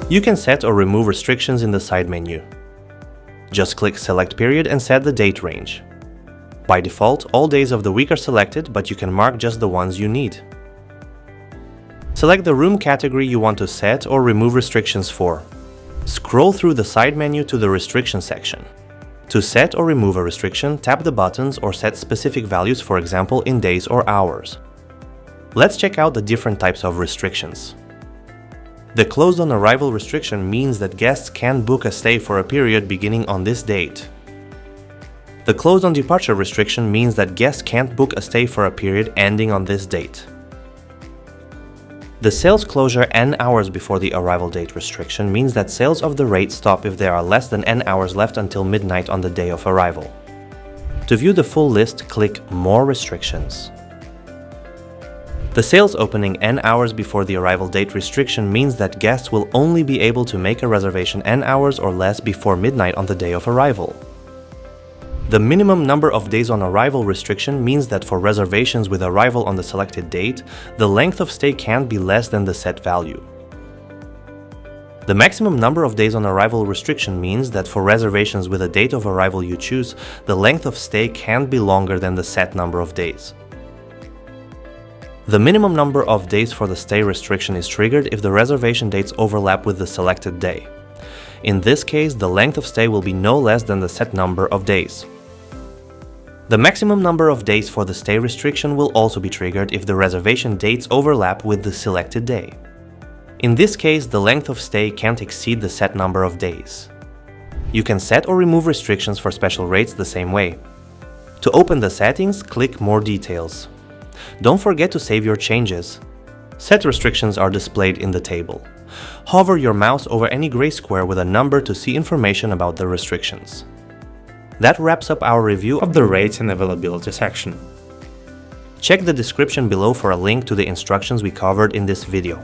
You can set or remove restrictions in the side menu. Just click Select Period and set the date range. By default, all days of the week are selected, but you can mark just the ones you need. Select the room category you want to set or remove restrictions for. Scroll through the side menu to the Restriction section. To set or remove a restriction, tap the buttons or set specific values, for example, in days or hours. Let's check out the different types of restrictions. The closed on arrival restriction means that guests can book a stay for a period beginning on this date. The closed on departure restriction means that guests can't book a stay for a period ending on this date. The sales closure n hours before the arrival date restriction means that sales of the rate stop if there are less than n hours left until midnight on the day of arrival. To view the full list, click More Restrictions. The sales opening n hours before the arrival date restriction means that guests will only be able to make a reservation n hours or less before midnight on the day of arrival. The minimum number of days on arrival restriction means that for reservations with arrival on the selected date, the length of stay can't be less than the set value. The maximum number of days on arrival restriction means that for reservations with a date of arrival you choose, the length of stay can't be longer than the set number of days. The minimum number of days for the stay restriction is triggered if the reservation dates overlap with the selected day. In this case, the length of stay will be no less than the set number of days. The maximum number of days for the stay restriction will also be triggered if the reservation dates overlap with the selected day. In this case, the length of stay can't exceed the set number of days. You can set or remove restrictions for special rates the same way. To open the settings, click More Details. Don't forget to save your changes. Set restrictions are displayed in the table. Hover your mouse over any gray square with a number to see information about the restrictions. That wraps up our review of the rates and availability section. Check the description below for a link to the instructions we covered in this video.